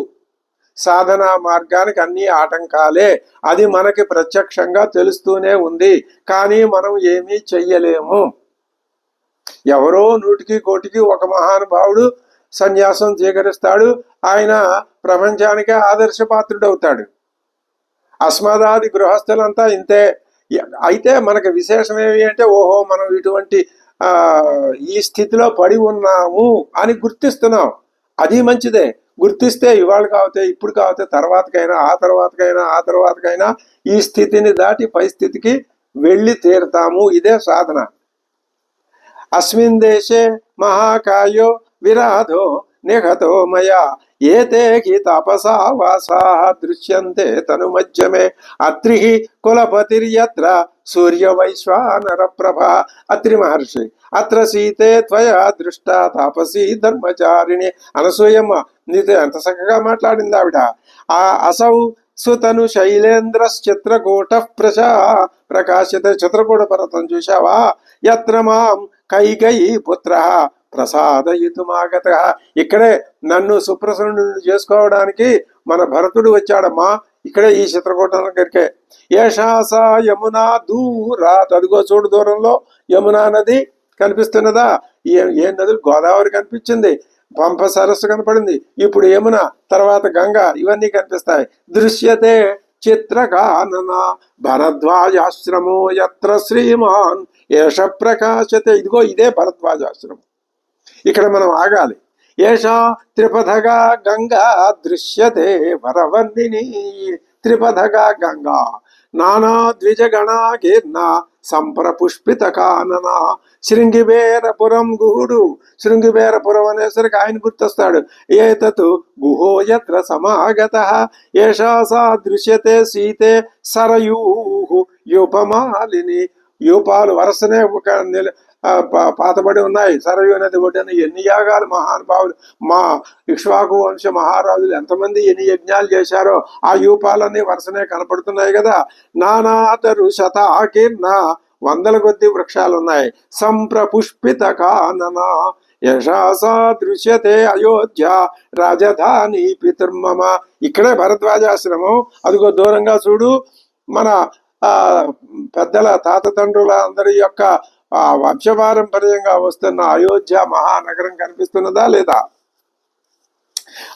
Speaker 1: సాధనా మార్గానికి అన్ని ఆటంకాలే. అది మనకి ప్రత్యక్షంగా తెలుస్తూనే ఉంది. కానీ మనం ఏమీ చెయ్యలేము. ఎవరో 100కి 1 ఒక మహానుభావుడు సన్యాసం స్వీకరిస్తాడు. ఆయన ప్రపంచానికే ఆదర్శపాత్రుడు అవుతాడు. అస్మదాది గృహస్థులంతా ఇంతే. అయితే మనకు విశేషం ఏమి అంటే, ఓహో మనం ఇటువంటి ఈ స్థితిలో పడి ఉన్నాము అని గుర్తిస్తున్నాం. అది మంచిదే. గుర్తిస్తే ఇవాళ కావతే, ఇప్పుడు కావతే, తర్వాతకైనా, ఆ తర్వాతకైనా ఈ స్థితిని దాటి పై స్థితికి వెళ్ళి తీరుతాము. ఇదే సాధన. అస్మిన్ దేశే మహాకాయో విరాధో నిహతో మయా ఏతే తపసా వాసా దృశ్యంతే తను మధ్యమే. అత్రి కులపతిర్యత్ర సూర్య వైశ్వానర ప్రభ. అత్రి మహర్షి. అత్ర సీతే త్వయా దృష్ట తాపసీ ధర్మచారిణి. అనసూయమ్మ నీతో ఎంత చక్కగా మాట్లాడింది ఆవిడ. ఆ అసౌ సుతను శైలేంద్రశ్చిత్రకూట ప్రకాశిత. చిత్రకూట పర్వతం చూశావా? యత్ర మాం కైకేయీ పుత్ర ప్రసాదయుతుమాగత. ఇక్కడే నన్ను సుప్రసన్నుడు చేసుకోవడానికి మన భరతుడు వచ్చాడమ్మా. ఇక్కడే ఈ చిత్రకూటం దగ్గరికే. ఏషాసా యమునా దూరాత్, అదిగో చూడు దూరంలో యమునా నది కనిపిస్తున్నదా? ఏ నదులు? గోదావరి కనిపించింది, పంప సరస్సు కనపడింది, ఇప్పుడు యమున, తర్వాత గంగ, ఇవన్నీ కనిపిస్తాయి. దృశ్యతే చిత్రకానన భరద్వాజాశ్రమో యత్ర శ్రీమాన్ ఏష ప్రకాశతే. ఇదిగో ఇదే భరద్వాజాశ్రమం. ఇక్కడ మనం ఆగాలి. ఏషా త్రిపథగా గంగా దృశ్యతే వరవర్ణిని. త్రిపథగా గంగా నానా ద్విజగణాకీర్ణ సంప్రపుష్పిత కానన. శృంగిబేరపురం గుహుడు, శృంగిబేరపురం అనేసరికి ఆయన గుర్తొస్తాడు. ఏతత్ గుహో యత్ర సమాగత ఏషా సా దృశ్యతే సీతే సరయూహు యూపమాలిని. యూపాలు వరుసనే ఒక పాతబడి ఉన్నాయి సరయూ నది ఒడ్డున. ఎన్ని యాగాలు మహానుభావులు, మా ఇక్ష్వాకు వంశ మహారాజులు ఎంతమంది ఎన్ని యజ్ఞాలు చేశారో ఆ యూపాలన్నీ వరుసనే కనపడుతున్నాయి కదా. నానాతరు శతాకీర్ణ, వందల కొద్ది వృక్షాలు ఉన్నాయి. సంప్రపుష్పిత కానన యశాసా దృశ్యతే అయోధ్య రాజధాని పితృమమ. ఇక్కడే భరద్వాజాశ్రమం. అదిగో దూరంగా చూడు, మన పెద్దల తాత తండ్రుల అందరి యొక్క వంశపారంపర్యంగా వస్తున్న అయోధ్య మహానగరం కనిపిస్తున్నదా లేదా?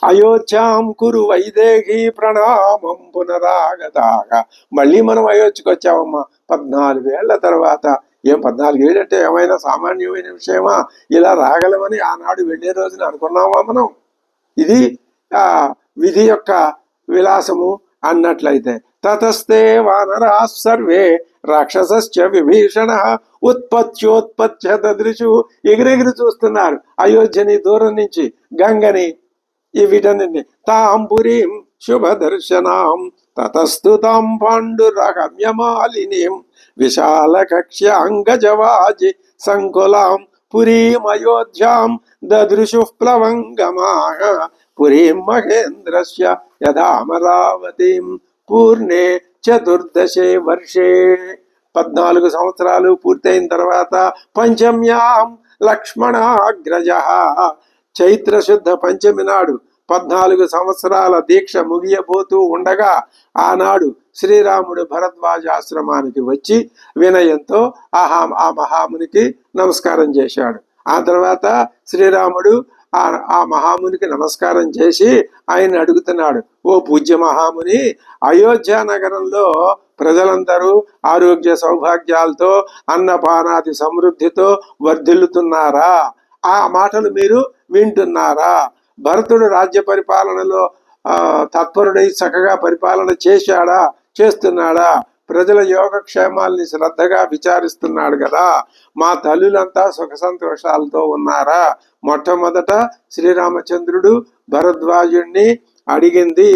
Speaker 1: అయోధ్యాం కురు వైదేహి ప్రణామం పునరాగతాగా. మళ్ళీ మనం అయోధ్యకు వచ్చామమ్మా 14 ఏళ్ల తర్వాత. ఏం 14 ఏళ్ళు అంటే ఏమైనా సామాన్యమైన విషయమా? ఇలా రాగలమని ఆనాడు వెళ్ళే రోజున అనుకున్నామా మనం? ఇది విధి యొక్క విలాసము అన్నట్లయితే. తతస్తే వానరా సర్వే రాక్షసశ్చ విభీషణ ఉత్పత్త్యోత్పత్త్య దృశు. ఎగిరెగిరి చూస్తున్నారు అయోధ్యని దూరం నుంచి, గంగని, ఈ వీటన్నింటిని. తాంపురీం శుభదర్శనాం తతస్తు తాం పాండురగమ్యమాలినీం విశాల కక్ష్యాంగజవాజి సంకులాం పురీం అయోధ్యాం దదృశు ప్లవంగమాః పురీం మహేంద్రస్య యథామరావతీం పూర్ణే చతుర్దశే వర్షే. 14 సంవత్సరాలు పూర్తయిన తర్వాత పంచమ్యాం లక్ష్మణాగ్రజ, చైత్ర శుద్ధ పంచమి నాడు 14 సంవత్సరాల దీక్ష ముగియబోతూ ఉండగా ఆనాడు శ్రీరాముడు భరద్వాజాశ్రమానికి వచ్చి వినయంతో ఆ మహామునికి నమస్కారం చేశాడు. ఆ తర్వాత శ్రీరాముడు ఆ మహామునికి నమస్కారం చేసి ఆయన అడుగుతున్నాడు, ఓ పూజ్య మహాముని, అయోధ్య నగరంలో ప్రజలందరూ ఆరోగ్య సౌభాగ్యాలతో అన్నపానాది సమృద్ధితో వర్ధిల్లుతున్నారా? ఆ మాటలు మీరు వింటున్నారా? భరతుడు రాజ్య పరిపాలనలో తత్పరుడై చక్కగా పరిపాలన చేశాడా, చేస్తున్నాడా? ప్రజల యోగక్షేమాల్ని శ్రద్ధగా విచారిస్తున్నాడు కదా. మా తల్లులంతా సుఖ సంతోషాలతో ఉన్నారా? మొట్టమొదట శ్రీరామచంద్రుడు భరద్వాజుణ్ణి అడిగింది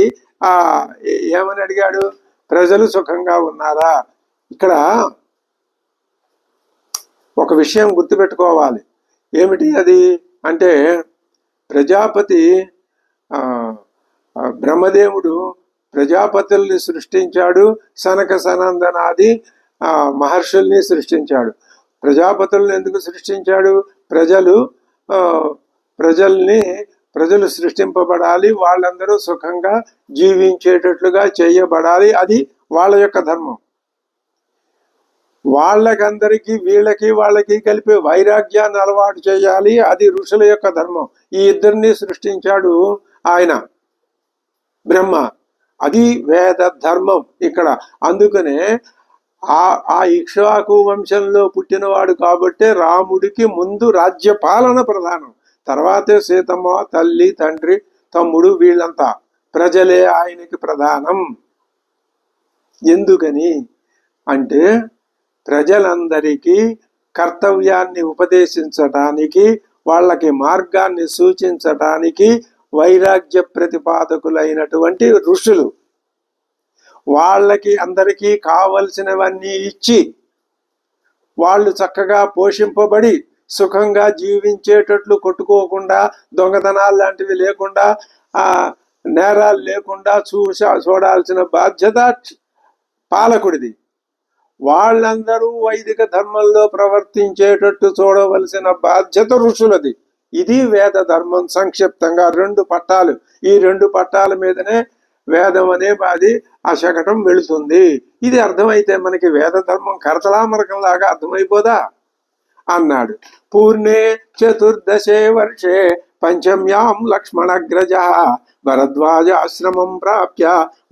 Speaker 1: ఏమని అడిగాడు? ప్రజలు సుఖంగా ఉన్నారా? ఇక్కడ ఒక విషయం గుర్తుపెట్టుకోవాలి. ఏమిటి అది అంటే, ప్రజాపతి బ్రహ్మదేవుడు ప్రజాపతుల్ని సృష్టించాడు, సనక సనందనాది మహర్షుల్ని సృష్టించాడు. ప్రజాపతుల్ని ఎందుకు సృష్టించాడు? ప్రజలు సృష్టింపబడాలి, వాళ్ళందరూ సుఖంగా జీవించేటట్లుగా చేయబడాలి. అది వాళ్ళ యొక్క ధర్మం. వాళ్ళకందరికీ వాళ్ళకి కలిపి వైరాగ్యాన్ని అలవాటు చేయాలి, అది ఋషుల యొక్క ధర్మం. ఈ ఇద్దరిని సృష్టించాడు ఆయన బ్రహ్మ. అది వేద ధర్మం ఇక్కడ. అందుకనే ఆ ఇక్ష్వాకు వంశంలో పుట్టినవాడు కాబట్టే రాముడికి ముందు రాజ్యపాలన ప్రధానం, తర్వాతే సీతమ్మ, తల్లి, తండ్రి, తమ్ముడు, వీళ్ళంతా ప్రజలే ఆయనకి ప్రధానం. ఎందుకని అంటే ప్రజలందరికీ కర్తవ్యాన్ని ఉపదేశించటానికి, వాళ్ళకి మార్గాన్ని సూచించటానికి వైరాగ్య ప్రతిపాదకులైనటువంటి ఋషులు వాళ్ళకి అందరికీ కావలసినవన్నీ ఇచ్చి వాళ్ళు చక్కగా పోషింపబడి సుఖంగా జీవించేటట్లు, కొట్టుకోకుండా, దొంగతనాలు లాంటివి లేకుండా, నేరాలు లేకుండా చూడాల్సిన బాధ్యత పాలకుడిది. వాళ్ళందరూ వైదిక ధర్మంలో ప్రవర్తించేటట్టు చూడవలసిన బాధ్యత ఋషులది. ఇది వేద ధర్మం. సంక్షిప్తంగా 2 పట్టాలు. ఈ 2 పట్టాల మీదనే వేదం అనే అది ఆ శకటం వెళుతుంది. ఇది అర్థమైతే మనకి వేద ధర్మం కరతలామరకంలాగా అర్థమైపోదా అన్నాడు. పూర్ణే చతుర్దశే వర్షే పంచమ్యాం లక్ష్మణగ్రజ భరద్వాజాశ్రమం ప్రాప్య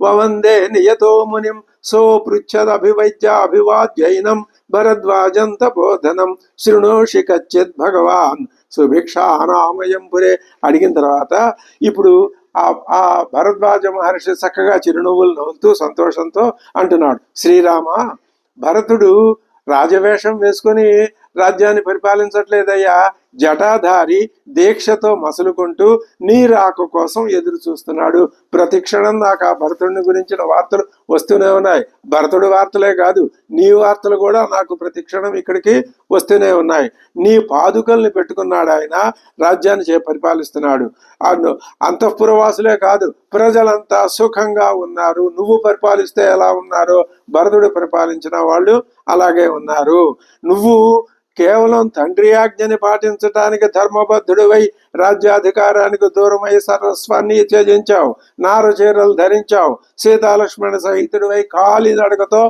Speaker 1: వవందే నియతో మునిం సోపృచ్ఛదభివైద్యాభివాద్యైనం భరద్వాజం తపోధనం శృణోషి కచ్చిత్ భగవాన్ సుభిక్షానామయం పురే. అడిగిన తర్వాత ఇప్పుడు ఆ భరద్వాజ మహర్షి చక్కగా చిరునవ్వులు నవ్వుతూ సంతోషంతో అంటున్నాడు, శ్రీరామ, భరతుడు రాజవేషం వేసుకొని రాజ్యాన్ని పరిపాలించట్లేదయ్యా, జటాధారి దీక్షతో మసులుకుంటూ నీ రాక కోసం ఎదురు చూస్తున్నాడు. ప్రతి క్షణం నాకు ఆ భరతుడిని గురించిన వార్తలు వస్తూనే ఉన్నాయి. భరతుడి వార్తలే కాదు, నీ వార్తలు కూడా నాకు ప్రతి క్షణం ఇక్కడికి వస్తూనే ఉన్నాయి. నీ పాదుకల్ని పెట్టుకున్నాడు ఆయన, రాజ్యాన్ని పరిపాలిస్తున్నాడు. అంతఃపురవాసులే కాదు, ప్రజలంతా సుఖంగా ఉన్నారు. నువ్వు పరిపాలిస్తే ఎలా ఉన్నారో భరతుడు పరిపాలించిన వాళ్ళు అలాగే ఉన్నారు. నువ్వు కేవలం తండ్రి ఆజ్ఞని పాటించటానికి ధర్మబద్ధుడివై రాజ్యాధికారానికి దూరమై సర్వస్వాన్ని త్యజించావు, నారచీరలు ధరించావు, సీతాలక్ష్మణ సహితుడివై కాలి నడకతో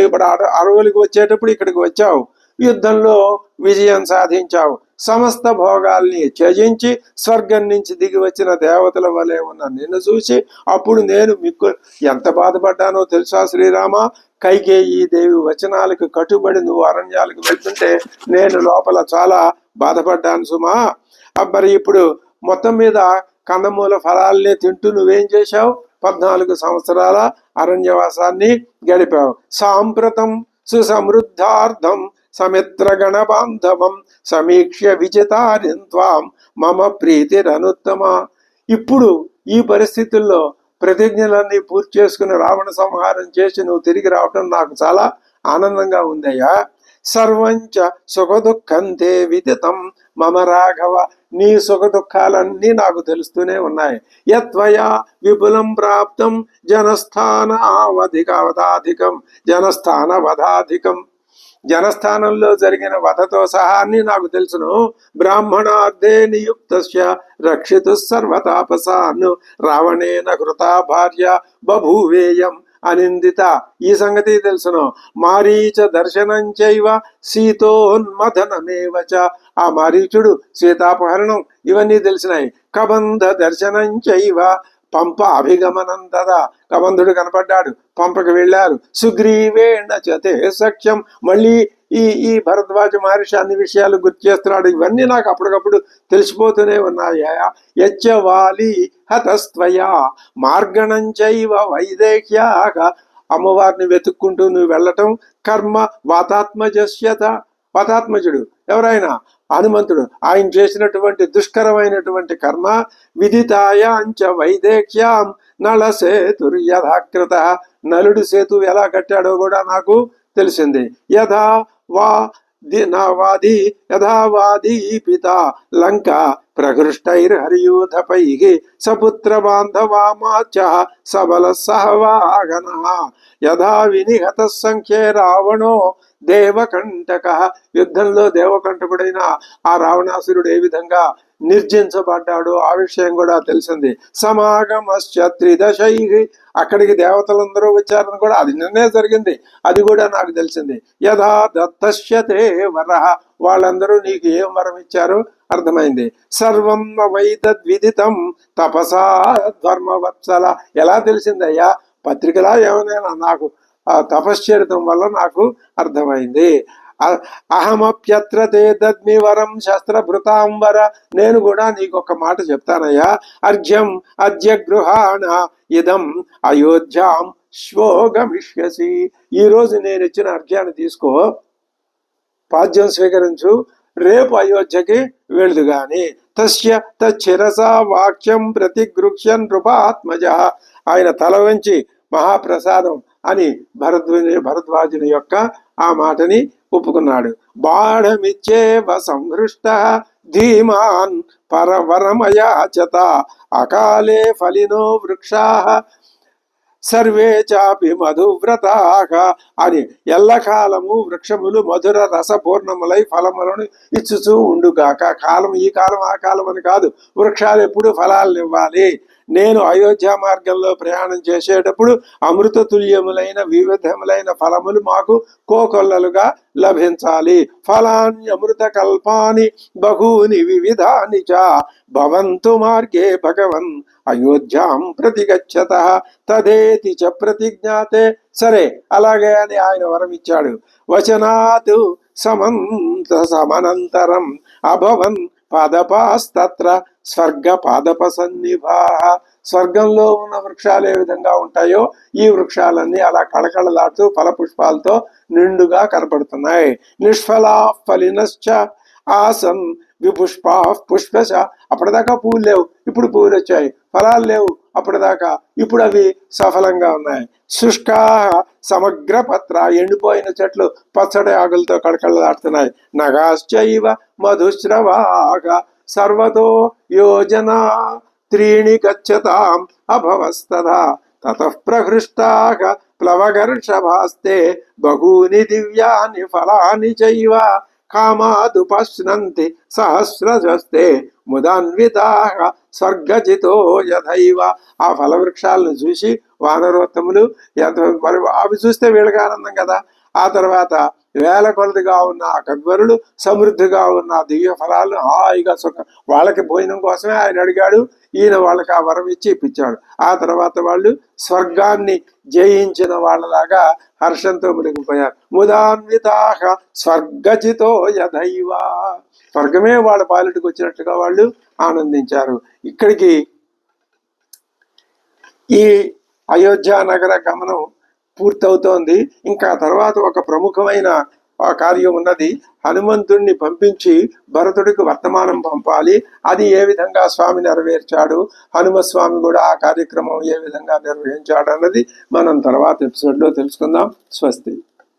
Speaker 1: ఇప్పుడు అడవులకు వచ్చేటప్పుడు ఇక్కడికి వచ్చావు, యుద్ధంలో విజయం సాధించావు, సమస్త భోగాల్ని త్యజించి స్వర్గం నుంచి దిగి వచ్చిన దేవతల వలె ఉన్న నిన్ను చూసి అప్పుడు నేను మీకు ఎంత బాధపడ్డానో తెలుసా శ్రీరామ. కైకేయి దేవి వచనాలకు కట్టుబడి నువ్వు అరణ్యాలకు వెళ్తుంటే నేను లోపల చాలా బాధపడ్డాను సుమా. మరి ఇప్పుడు మొత్తం మీద కందమూల ఫలాల్ని తింటూ నువ్వేం చేశావు? 14 సంవత్సరాల అరణ్యవాసాన్ని గడిపావు. సాంప్రతం సుసమృద్ధార్థం సమిత్రగణ బాంధవం సమీక్ష్య విజితారిత్వాం మమ ప్రీతిరనుత్తమ. ఇప్పుడు ఈ పరిస్థితుల్లో ప్రతిజ్ఞలన్నీ పూర్తి చేసుకుని రావణ సంహారం చేసి నువ్వు తిరిగి రావటం నాకు చాలా ఆనందంగా ఉందయ్యా. సర్వంచ సుఖదుఃఖంతే విదితం మమ రాఘవ. నీ సుఖ దుఃఖాలన్నీ నాకు తెలుస్తూనే ఉన్నాయి. యత్వయా విపులం ప్రాప్తం జనస్థానవధికం జనస్థానవధాధికం. జనస్థానంలో జరిగిన వధతో సహా అన్ని నాకు తెలుసును. బ్రాహ్మణార్థే నియుక్తస్య రక్షితు సర్వతాపసాన్ రావణేన కృతా భార్య బభూవేయం అనిందిత. ఈ సంగతి తెలుసును. మారీచ దర్శనం చైవ సీతోన్మథనమేవ చ. ఆ మారీచుడు, సీతాపహరణం ఇవన్నీ తెలిసినాయి. కబంధ దర్శనం చైవ పంప అభిగమనం తదా. కబంధుడు కనపడ్డాడు, పంపకు వెళ్ళారు. సుగ్రీవేణ చతే సఖ్యం. మళ్ళీ ఈ భరద్వాజ మహర్షి అన్ని విషయాలు గుర్తు చేస్తున్నాడు. ఇవన్నీ నాకు అప్పటికప్పుడు తెలిసిపోతూనే ఉన్నాయా. యచ్చ వాలి హతస్త్వయా మార్గణం చైవ వైదేహ్యాక. అమ్మవారిని వెతుక్కుంటూ నువ్వు వెళ్ళటం కర్మ వాతాత్మజస్యత. వాతాత్మజుడు ఎవరైనా హనుమంతుడు, ఆయన చేసినటువంటి దుష్కరమైనటువంటి కర్మ. విదితాయాంచ వైదేహ్యాం నళ సేతుర్యథాకృత. నలుడు సేతు ఎలా కట్టాడో కూడా నాకు తెలిసింది. యథా వాది పిత లంక ప్రహృష్టైర్హరియూధపై సపుత్ర బాంధవామాచ సబల సహవాగన. యథా వినిహత సంఖ్యే రావణో దేవకంటక. యుద్ధంలో దేవకంటకుడైన ఆ రావణాసురుడు ఏ విధంగా నిర్జించబడ్డాడు ఆ విషయం కూడా తెలిసింది. సమాగమశ్చ త్రిదశై. అక్కడికి దేవతలందరూ వచ్చారని కూడా అది నిన్నే జరిగింది, అది కూడా నాకు తెలిసింది. యథా దత్తశ్యతే వరః. వాళ్ళందరూ నీకు ఏం వరం ఇచ్చారో అర్థమైంది. సర్వం వైతద్విదితం తపసా ధర్మవత్సల. ఎలా తెలిసిందయ్యా? పత్రికలా ఏమైనా నాకు ఆ తపశ్చరితం వల్ల నాకు అర్థమైంది. అహమప్యత్ర తే దద్మి వరం శస్త్రభృతాంబర. నేను కూడా నీకు ఒక మాట చెప్తానయ్యా. అర్ఘ్యం అద్య గృహాణ ఇదం అయోధ్యాం శ్వోగమిష్యసి. ఈ రోజు నేను ఇచ్చిన అర్ఘ్యాన్ని తీసుకో, పాద్యం స్వీకరించు, రేపు అయోధ్యకి వెళ్దు గాని. తస్య తచ్చిరసా వాక్యం ప్రతిగృహ్యన్ నృపాత్మజ. ఆయన తల వంచి మహాప్రసాదం అని భరద్వాజుని యొక్క ఆ మాటని ఒప్పుకున్నాడు. బాఢమిచ్చేవ సంహృష్ట ధీమాన్ పరవరమయాచత అకాలే ఫలినో వృక్షా సర్వే చాపి మధువ్రతాక. అని ఎల్లకాలము వృక్షములు మధుర రసపూర్ణములై ఫలములను ఇచ్చుచూ ఉండుగాక. కాలం ఈ కాలం ఆ కాలం అని కాదు, వృక్షాలు ఎప్పుడు ఫలాలను ఇవ్వాలి. నేను అయోధ్య మార్గంలో ప్రయాణం చేసేటప్పుడు అమృత తుల్యములైన వివిధములైన ఫలములు మాకు కోకొల్లలుగా లభించాలి. ఫలాని అమృత కల్పాని బహూని వివిధాని చ భవంతు మార్గే భగవన్ అయోధ్యాం ప్రతిగచ్చత తదేతి చ ప్రతిజ్ఞాతే. సరే అలాగే అని ఆయన వరం ఇచ్చాడు. వచనాత్ సమనంతరం అభవన్ పాదపాస్తత్ర స్వర్గ పాదప సన్నిభా. స్వర్గంలో ఉన్న వృక్షాలు ఏ విధంగా ఉంటాయో ఈ వృక్షాలన్నీ అలా కళకళలాడుతూ ఫలపుష్పాలతో నిండుగా కనపడుతున్నాయి. నిష్ఫలా ఫలినశ్చ ఆసన్ విపుష్పా పుష్పశ. అప్పటిదాకా పూలు లేవు, ఇప్పుడు పూలు వచ్చాయి. ఫలాలు లేవు అప్పటిదాకా, ఇప్పుడు అవి సఫలంగా ఉన్నాయి. శుష్కా సమగ్ర పత్ర. ఎండిపోయిన చెట్లు పచ్చడి ఆకులతో కళకళలాడుతున్నాయి. నగాశ్చైవ మధుశ్రవాగ సర్వతో యోజనా త్రీణి గచ్చతాం అభవస్తదా తతః ప్రహృష్టాః ప్లవగర్షభాస్తే బహూని దివ్యాని ఫలాని చైవ కామాదుపశ్నంతి సహస్రజస్తే ముదాన్వితాః స్వర్గజితో యథైవ. ఆ ఫలవృక్షాలను చూసి వానరోత్తములు మరి అవి చూస్తే వీళ్ళకి ఆనందం కదా. ఆ తర్వాత వేల కొలదిగా ఉన్న ఆ కద్వరులు సమృద్ధిగా ఉన్న దివ్య ఫలాలను హాయిగా వాళ్ళకి భోజనం కోసమే ఆయన అడిగాడు. ఈయన వాళ్ళకి ఆ వరం ఇచ్చి ఇప్పించాడు. ఆ తర్వాత వాళ్ళు స్వర్గాన్ని జయించిన వాళ్ళలాగా హర్షంతో మునిగిపోయారు. ముదాన్వితాః స్వర్గజితో యథైవ. స్వర్గమే వాళ్ళ పాలిటికి వచ్చినట్టుగా వాళ్ళు ఆనందించారు. ఇక్కడికి ఈ అయోధ్య నగర గమనం పూర్తవుతోంది. ఇంకా తర్వాత ఒక ప్రముఖమైన కార్యం ఉన్నది. హనుమంతుణ్ణి పంపించి భరతుడికి వర్తమానం పంపాలి. అది ఏ విధంగా స్వామి నెరవేర్చాడు, హనుమస్వామి కూడా ఆ కార్యక్రమం ఏ విధంగా నిర్వహించాడు అన్నది మనం తర్వాత ఎపిసోడ్లో తెలుసుకుందాం. స్వస్తి.